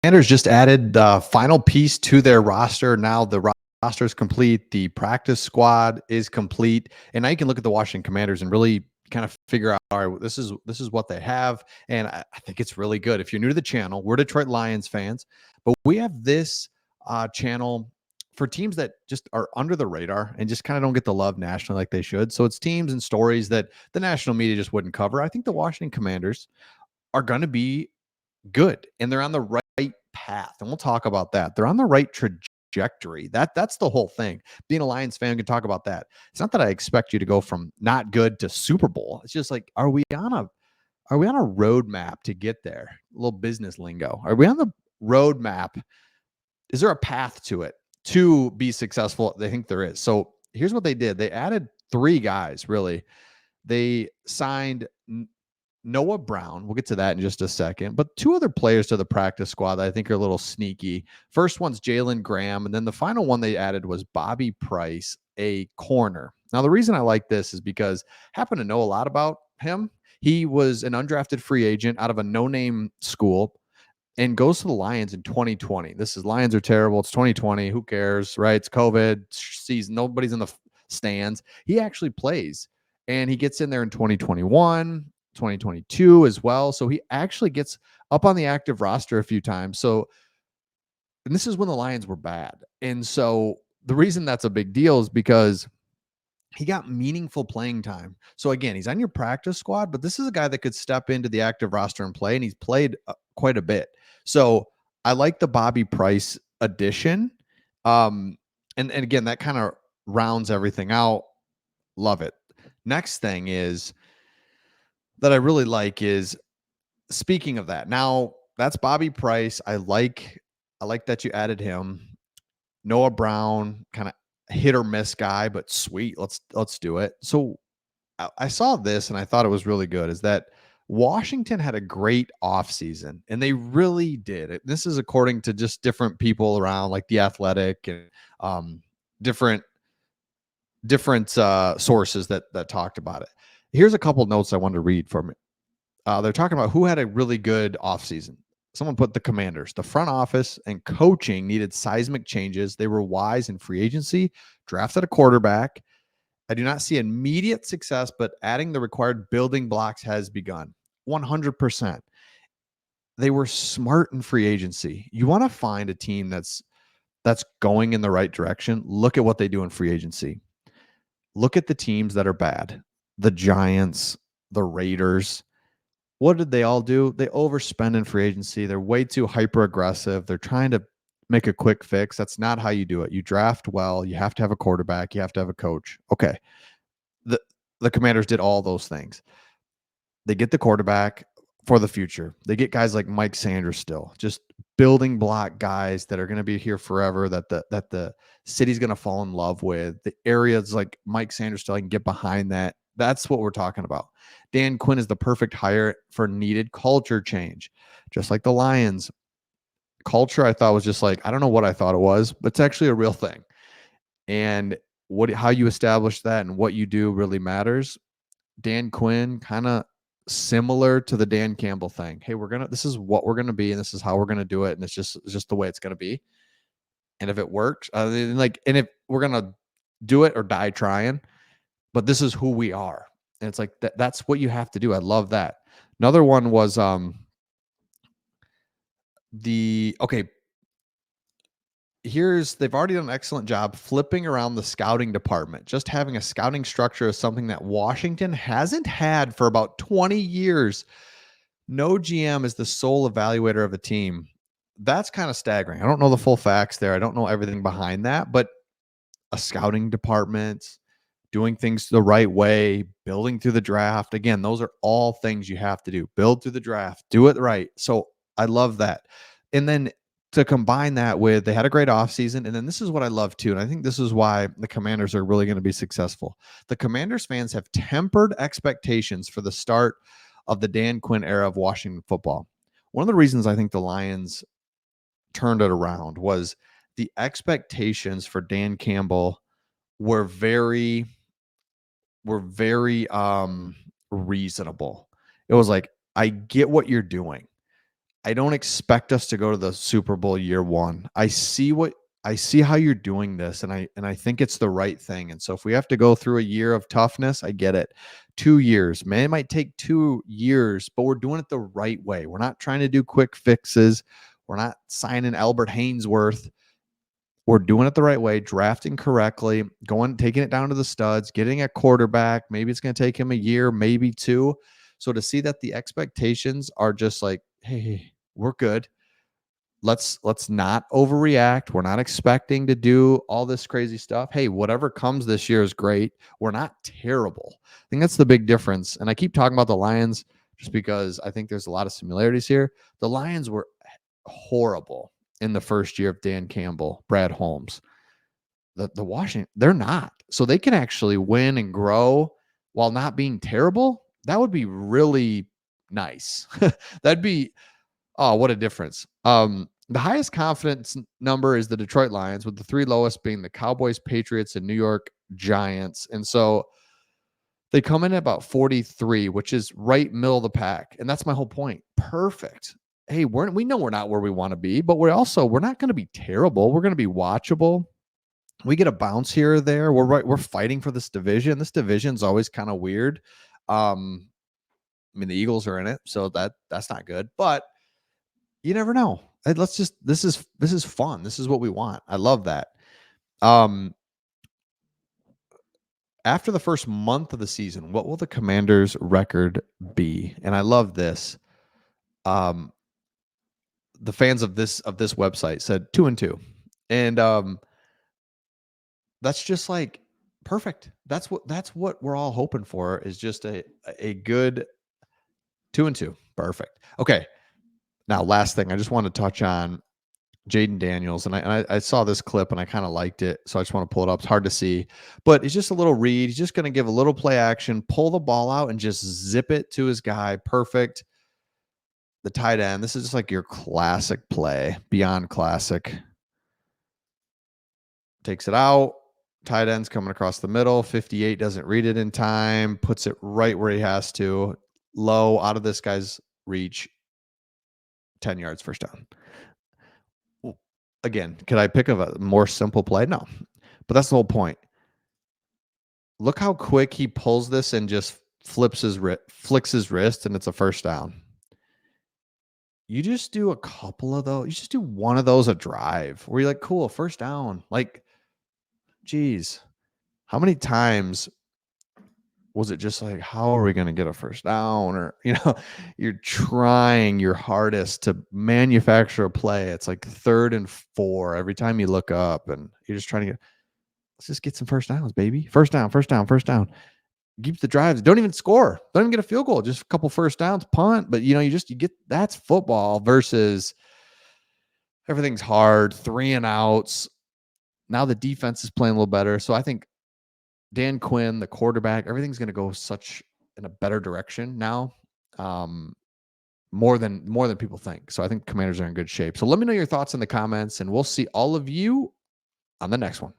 Commanders just added the final piece to their roster. Now the roster is complete. The practice squad is complete, and now you can look at the Washington Commanders and really kind of figure out, all right, this is what they have, and I think it's really good. If you're new to the channel, we're Detroit Lions fans, but we have this channel for teams that just are under the radar and just kind of don't get the love nationally like they should. So it's teams and stories that the national media just wouldn't cover. I think the Washington Commanders are going to be good, and they're on the right path, and we'll talk about that. They're on the right trajectory. That's the whole thing. Being a Lions fan, we can talk about that. It's not that I expect you to go from not good to Super Bowl. It's just like, are we on a roadmap to get there? A little business lingo. Are we on the roadmap? Is there a path to it to be successful? They think there is. So here's what they did. They added three guys, really. They signed Noah Brown. We'll get to that in just a second. But two other players to the practice squad that I think are a little sneaky. First one's Jalen Graham, and then the final one they added was Bobby Price, a corner. Now, the reason I like this is because I happen to know a lot about him. He was an undrafted free agent out of a no-name school and goes to the Lions in 2020. This is Lions are terrible. It's 2020. Who cares, right? It's COVID season. Nobody's in the stands. He actually plays, and he gets in there in 2021. 2022 as well. So he actually gets up on the active roster a few times. So, and this is when the Lions were bad. And so the reason that's a big deal is because he got meaningful playing time. So again, he's on your practice squad, but this is a guy that could step into the active roster and play, and he's played quite a bit. So I like the Bobby Price addition. And again, that kind of rounds everything out. Love it. Next thing is that I really like is, speaking of that, now that's Bobby Price. I like that you added him. Noah Brown, kind of hit or miss guy, but sweet. Let's do it. So I saw this and I thought it was really good. Is that Washington had a great offseason, and they really did. This is according to just different people around, like The Athletic and different sources that talked about it. Here's a couple notes I wanted to read from it. They're talking about who had a really good offseason. Someone put the Commanders. The front office and coaching needed seismic changes. They were wise in free agency, drafted a quarterback. I do not see immediate success, but adding the required building blocks has begun. 100%. They were smart in free agency. You want to find a team that's going in the right direction. Look at what they do in free agency. Look at the teams that are bad. The Giants, the Raiders. What did they all do? They overspend in free agency. They're way too hyper aggressive. They're trying to make a quick fix. That's not how you do it. You draft well. You have to have a quarterback. You have to have a coach. Okay. The Commanders did all those things. They get the quarterback for the future. They get guys like Mike Sanders still, just building block guys that are going to be here forever, that the city's going to fall in love with. The areas like Mike Sanders still, I can get behind that. That's what we're talking about. Dan Quinn is the perfect hire for needed culture change. Just like the Lions. Culture, I thought, was just like, I don't know what I thought it was, but it's actually a real thing. And how you establish that and what you do really matters. Dan Quinn, kind of similar to the Dan Campbell thing. Hey, this is what we're gonna be, and this is how we're gonna do it, and it's just the way it's gonna be. And if it works, and if we're gonna do it or die trying, but this is who we are. And it's like that's what you have to do. I love that. Another one was they've already done an excellent job flipping around the scouting department. Just having a scouting structure is something that Washington hasn't had for about 20 years. No GM is the sole evaluator of a team. That's kind of staggering. I don't know the full facts there. I don't know everything behind that, but a scouting department, doing things the right way, building through the draft. Again, those are all things you have to do. Build through the draft, do it right. So I love that. And then to combine that with, they had a great offseason. And then this is what I love too. And I think this is why the Commanders are really going to be successful. The Commanders fans have tempered expectations for the start of the Dan Quinn era of Washington football. One of the reasons I think the Lions turned it around was the expectations for Dan Campbell were very reasonable. It was like, I get what you're doing. I don't expect us to go to the Super Bowl year one. I see how you're doing this, and I think it's the right thing. And so if we have to go through a year of toughness, I get it. 2 years, man, it might take 2 years, but we're doing it the right way. We're not trying to do quick fixes. We're not signing Albert Hainsworth. We're doing it the right way, drafting correctly, going, taking it down to the studs, getting a quarterback. Maybe it's going to take him a year, maybe two. So to see that the expectations are just like, hey, we're good. Let's not overreact. We're not expecting to do all this crazy stuff. Hey, whatever comes this year is great. We're not terrible. I think that's the big difference. And I keep talking about the Lions just because I think there's a lot of similarities here. The Lions were horrible in the first year of Dan Campbell, Brad Holmes. The Washington, they're not. So they can actually win and grow while not being terrible. That would be really nice. That'd be, oh, what a difference. The highest confidence number is the Detroit Lions, with the three lowest being the Cowboys, Patriots, and New York Giants. And so they come in at about 43, which is right middle of the pack. And that's my whole point. Perfect. Hey, we know we're not where we want to be, but we're not going to be terrible. We're going to be watchable. We get a bounce here or there. We're fighting for this division. This division's always kind of weird. I mean, the Eagles are in it, so that's not good. But you never know. Let's just this is fun. This is what we want. I love that. After the first month of the season, what will the Commanders' record be? And I love this. The fans of this website said 2-2, and that's just like perfect. That's what we're all hoping for, is just a good 2-2. Perfect. Okay. Now, last thing I just want to touch on Jayden Daniels, and I saw this clip and I kind of liked it, so I just want to pull it up. It's hard to see, but it's just a little read. He's just going to give a little play action, pull the ball out, and just zip it to his guy. Perfect. The tight end. This is just like your classic play, beyond classic. Takes it out. Tight end's coming across the middle. 58 doesn't read it in time. Puts it right where he has to. Low, out of this guy's reach. 10 yards, first down. Again, could I pick a more simple play? No, but that's the whole point. Look how quick he pulls this and just flicks his wrist, and it's a first down. You just do a couple of those. You just do one of those a drive where you're like, cool, first down. Like, geez, how many times was it just like, how are we going to get a first down? Or, you're trying your hardest to manufacture a play. It's like 3rd and 4 every time you look up, and you're just trying to let's just get some first downs, baby. First down, first down, first down. Keep the drives. Don't even score. Don't even get a field goal. Just a couple first downs, punt. But you get, that's football versus everything's hard, 3 and outs. Now the defense is playing a little better. So I think Dan Quinn, the quarterback, everything's going to go in a better direction now. More than people think. So I think Commanders are in good shape. So let me know your thoughts in the comments, and we'll see all of you on the next one.